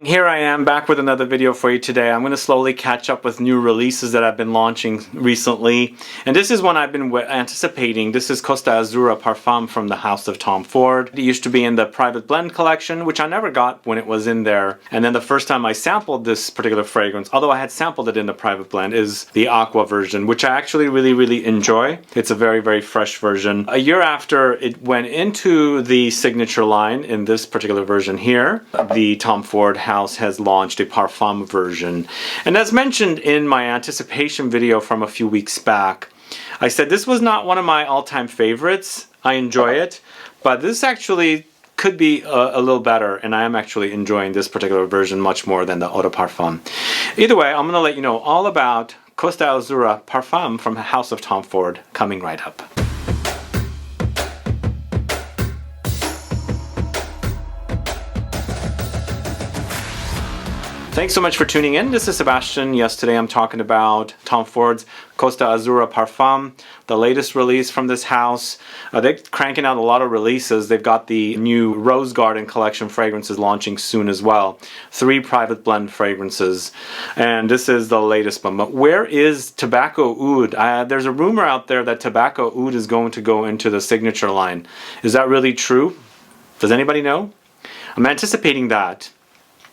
Here I am back with another video for you today. I'm going to slowly catch up with new releases that I've been launching recently. And this is one I've been anticipating. This is COSTA AZZURRA Parfum from the house of Tom Ford. It used to be in the private blend collection, which I never got when it was in there. And then the first time I sampled this particular fragrance, although I had sampled it in the private blend, is the ACQUA version, which I actually really enjoy. It's a very fresh version. A year after it went into the signature line in this particular version here, the Tom Ford house has launched a Parfum version. And as mentioned in my anticipation video from a few weeks back, I said this was not one of my all-time favorites. I enjoy it, but this actually could be a little better, and I am actually enjoying this particular version much more than the Eau de Parfum. Either way, I'm going to let you know all about COSTA AZZURRA Parfum from the house of Tom Ford coming right up. Thanks so much for tuning in. This is Sebastian. Yes, today I'm talking about Tom Ford's COSTA AZZURRA Parfum, the latest release from this house. They're cranking out a lot of releases. They've got the new Rose Garden collection fragrances launching soon as well. 3 private blend fragrances. And this is the latest one. But where is Tobacco Oud? There's a rumor out there that Tobacco Oud is going to go into the signature line. Is that really true? Does anybody know? I'm anticipating that.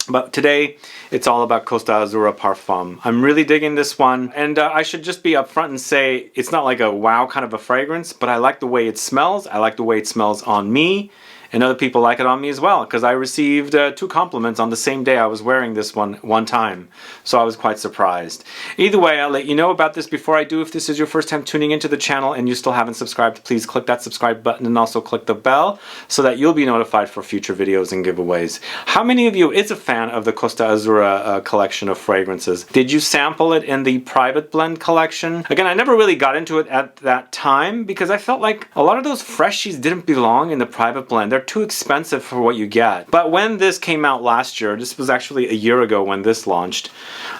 But today, it's all about COSTA AZZURRA Parfum. I'm really digging this one, and I should just be upfront and say it's not like a wow kind of a fragrance, but I like the way it smells. I like the way it smells on me, and other people like it on me as well, because I received 2 compliments on the same day I was wearing this one time, so I was quite surprised. Either way, I'll let you know about this before I do. If this is your first time tuning into the channel and you still haven't subscribed, please click that subscribe button and also click the bell so that you'll be notified for future videos and giveaways. How many of you is a fan of the COSTA AZZURRA collection of fragrances? Did you sample it in the private blend collection? Again, I never really got into it at that time because I felt like a lot of those freshies didn't belong in the private blend. They're too expensive for what you get. But when this came out last year, this was actually a year ago when this launched,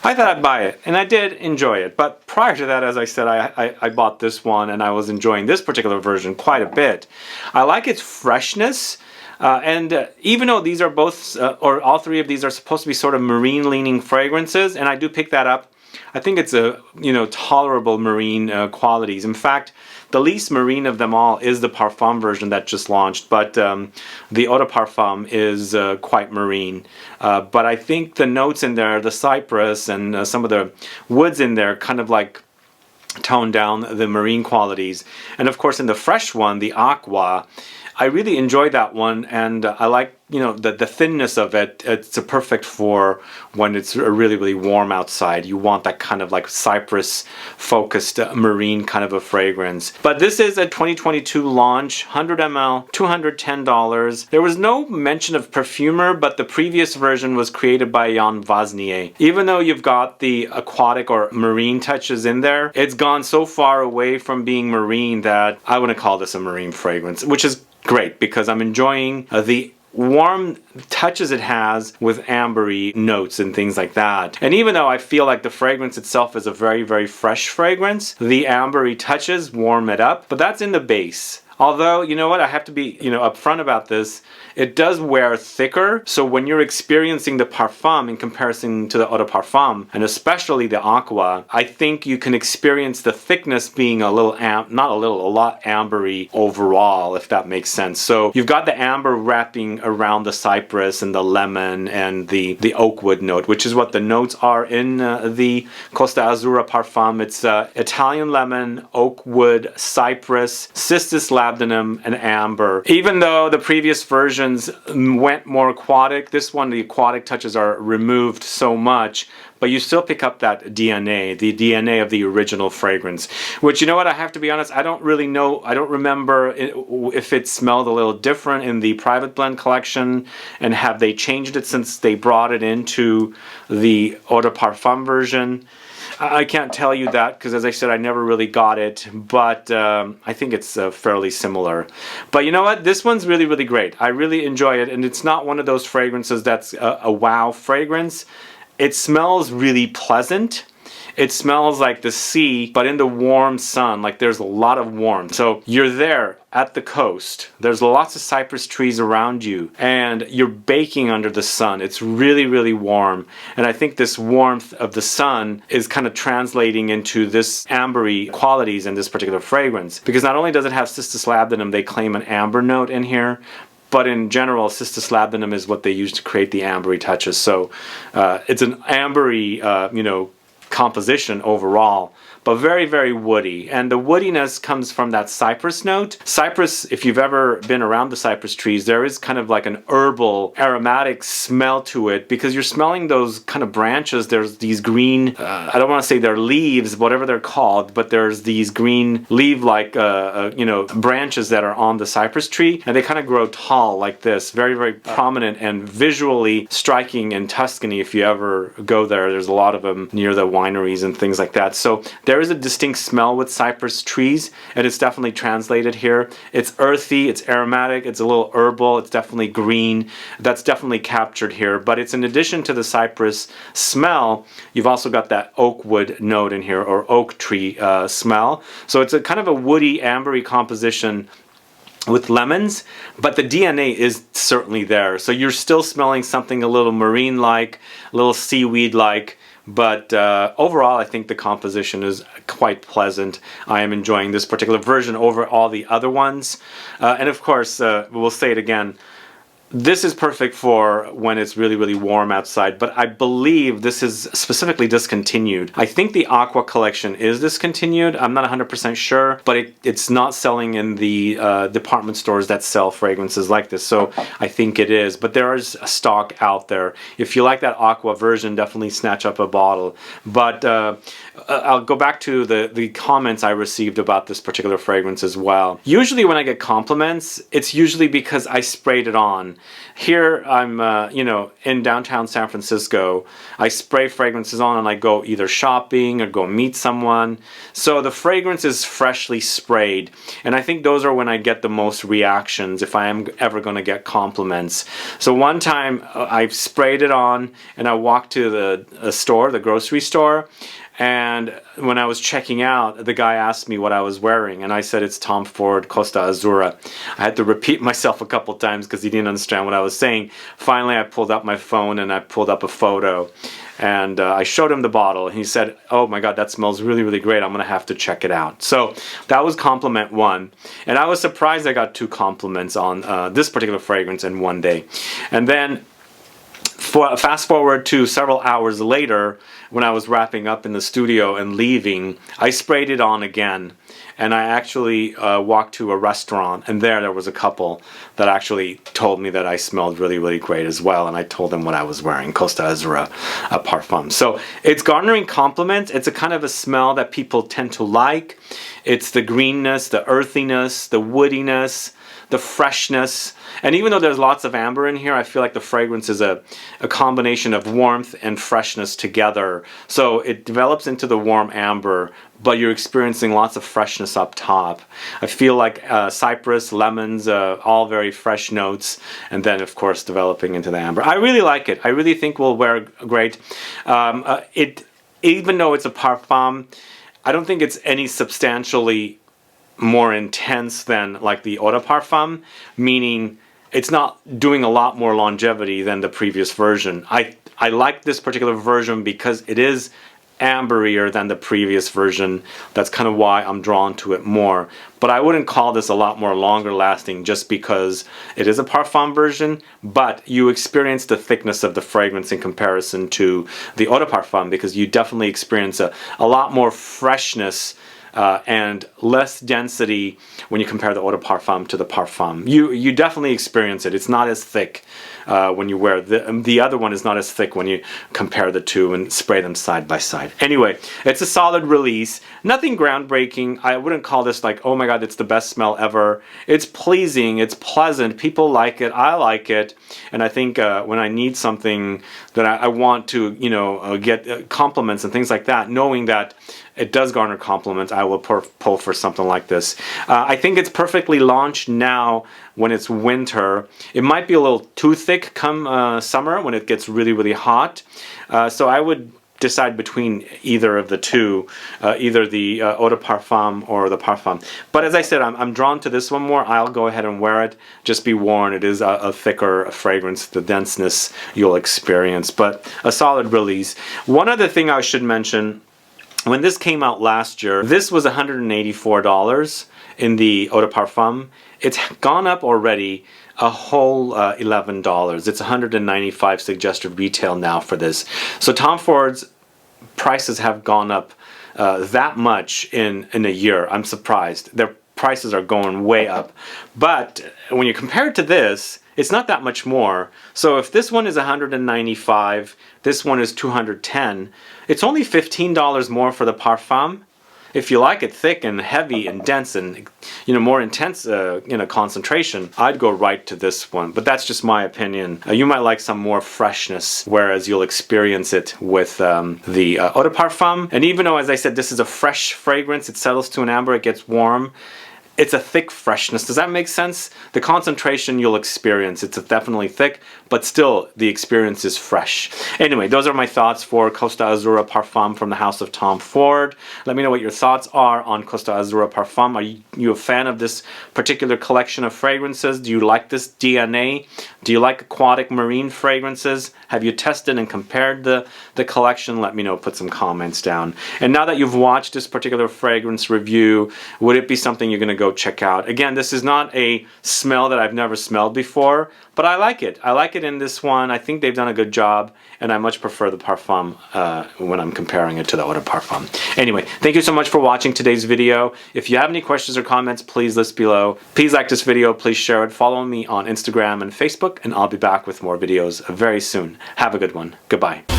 I thought I'd buy it, and I did enjoy it. But prior to that, as I said, I bought this one, and I was enjoying this particular version quite a bit. I like its freshness. Even though these are both, or all 3 of these are supposed to be sort of marine-leaning fragrances, and I do pick that up, I think it's a, tolerable marine qualities. In fact, the least marine of them all is the Parfum version that just launched, but the Eau de Parfum is quite marine. But I think the notes in there, the Cypress and some of the woods in there kind of like tone down the marine qualities. And of course in the fresh one, the ACQUA, I really enjoy that one, and I like the thinness of it. It's perfect for when it's really warm outside. You want that kind of like cypress focused marine kind of a fragrance. But this is a 2022 launch, 100 ml, $210. There was no mention of Perfumer, but the previous version was created by Yann Vasnier. Even though you've got the aquatic or marine touches in there, it's gone so far away from being marine that I wouldn't call this a marine fragrance, which is great because I'm enjoying the warm touches it has with ambery notes and things like that. And even though I feel like the fragrance itself is a very fresh fragrance, the ambery touches warm it up, but that's in the base. Although, you know what, I have to be, upfront about this. It does wear thicker, so when you're experiencing the Parfum in comparison to the Eau de Parfum, and especially the ACQUA, I think you can experience the thickness being a lot ambery overall, if that makes sense. So you've got the amber wrapping around the cypress and the lemon and the Oakwood note, which is what the notes are in the COSTA AZZURRA Parfum. It's Italian lemon, Oakwood, cypress, Cistus, Labdanum, and amber. Even though the previous versions went more aquatic, this one, the aquatic touches are removed so much, but you still pick up that DNA, the DNA of the original fragrance. Which, you know what, I have to be honest, I don't really know, I don't remember if it smelled a little different in the private blend collection, and have they changed it since they brought it into the Eau de Parfum version. I can't tell you that because, as I said, I never really got it, but I think it's fairly similar. But you know what? This one's really great. I really enjoy it, and it's not one of those fragrances that's a wow fragrance. It smells really pleasant. it smells like the sea, but in the warm sun. Like there's a lot of warmth. So you're there at the coast. There's lots of cypress trees around you, and you're baking under the sun. It's really, really warm. And I think this warmth of the sun is kind of translating into this ambery qualities in this particular fragrance. Because not only does it have Cistus labdanum, they claim an amber note in here, but in general, Cistus labdanum is what they use to create the ambery touches. So it's an ambery, composition overall, but very, very woody. And the woodiness comes from that cypress note. Cypress, if you've ever been around the cypress trees, there is kind of like an herbal, aromatic smell to it, because you're smelling those kind of branches. There's these green, I don't want to say they're leaves, whatever they're called, but there's these green leaf-like, branches that are on the cypress tree, and they kind of grow tall like this, very, very prominent and visually striking in Tuscany. If you ever go there, there's a lot of them near the wineries and things like that. So there is a distinct smell with cypress trees, and it's definitely translated here. It's earthy, it's aromatic, it's a little herbal, it's definitely green. That's definitely captured here. But it's in addition to the cypress smell, you've also got that oakwood note in here, or oak tree smell. So it's a kind of a woody, ambery composition with lemons, but the DNA is certainly there. So you're still smelling something a little marine-like, a little seaweed-like. But overall, I think the composition is quite pleasant. I am enjoying this particular version over all the other ones. And of course, we'll say it again, this is perfect for when it's really, really warm outside, but I believe this is specifically discontinued. I think the Aqua collection is discontinued. I'm not 100% sure, but it's not selling in the department stores that sell fragrances like this, so I think it is. But there is a stock out there. If you like that Aqua version, definitely snatch up a bottle. But I'll go back to the comments I received about this particular fragrance as well. Usually when I get compliments, it's usually because I sprayed it on. Here I'm, in downtown San Francisco. I spray fragrances on and I go either shopping or go meet someone. So the fragrance is freshly sprayed. And I think those are when I get the most reactions, if I am ever going to get compliments. So one time I sprayed it on and I walked to the store, the grocery store. And when I was checking out, the guy asked me what I was wearing, and I said it's Tom Ford Costa Azzurra. I had to repeat myself a couple times because he didn't understand what I was saying. Finally, I pulled up my phone and I pulled up a photo, and I showed him the bottle, and he said, "Oh my God, that smells really, really great. I'm gonna have to check it out." So that was compliment one, and I was surprised I got 2 compliments on this particular fragrance in one day. And then fast forward to several hours later, when I was wrapping up in the studio and leaving, I sprayed it on again, and I actually walked to a restaurant, and there was a couple that actually told me that I smelled really, really great as well, and I told them what I was wearing, Costa Azzurra Parfum. So it's garnering compliments. It's a kind of a smell that people tend to like. It's the greenness, the earthiness, the woodiness, the freshness. And even though there's lots of amber in here, I feel like the fragrance is a combination of warmth and freshness together. So it develops into the warm amber, but you're experiencing lots of freshness up top. I feel like cypress, lemons, all very fresh notes, and then of course developing into the amber. I really like it. I really think will wear great. Even though it's a parfum, I don't think it's any substantially more intense than like the Eau de Parfum, meaning it's not doing a lot more longevity than the previous version. I like this particular version because it is amberier than the previous version. That's kind of why I'm drawn to it more. But I wouldn't call this a lot more longer lasting just because it is a parfum version, but you experience the thickness of the fragrance in comparison to the Eau de Parfum, because you definitely experience a lot more freshness and less density when you compare the Eau de Parfum to the Parfum. You definitely experience it. It's not as thick when you wear the other one is not as thick when you compare the two and spray them side by side. Anyway, it's a solid release. Nothing groundbreaking. I wouldn't call this like, oh my God, it's the best smell ever. It's pleasing. It's pleasant. People like it. I like it. And I think when I need something that I want to, get compliments and things like that, knowing that it does garner compliments, I will pull for something like this. I think it's perfectly launched now when it's winter. It might be a little too thick come summer when it gets really, really hot. So I would decide between either of the two, either the eau de parfum or the parfum. But as I said, I'm drawn to this one more. I'll go ahead and wear it. Just be warned, it is a thicker fragrance. The denseness you'll experience, but a solid release. One other thing I should mention, when this came out last year, this was $184 in the eau de parfum. It's gone up already a whole $11. It's $195 suggested retail now for this. So Tom Ford's prices have gone up that much in a year. I'm surprised. Their prices are going way up. But when you compare it to this, it's not that much more. So if this one is $195, this one is $210, it's only $15 more for the parfum. If you like it thick and heavy and dense and more intense concentration, I'd go right to this one. But that's just my opinion. You might like some more freshness, whereas you'll experience it with the eau de parfum. And even though, as I said, this is a fresh fragrance, it settles to an amber, it gets warm. It's a thick freshness. Does that make sense? The concentration you'll experience, it's definitely thick, but still the experience is fresh. Anyway, those are my thoughts for Costa Azzurra Parfum from the house of Tom Ford. Let me know what your thoughts are on Costa Azzurra Parfum. Are you a fan of this particular collection of fragrances? Do you like this DNA? Do you like aquatic marine fragrances? Have you tested and compared the collection? Let me know, put some comments down. And now that you've watched this particular fragrance review, would it be something you're going to go check out? Again, this is not a smell that I've never smelled before, but I like it. I like it in this one. I think they've done a good job, and I much prefer the parfum when I'm comparing it to the eau de parfum. Anyway, thank you so much for watching today's video. If you have any questions or comments, please list below. Please like this video, please share it. Follow me on Instagram and Facebook, and I'll be back with more videos very soon. Have a good one. Goodbye.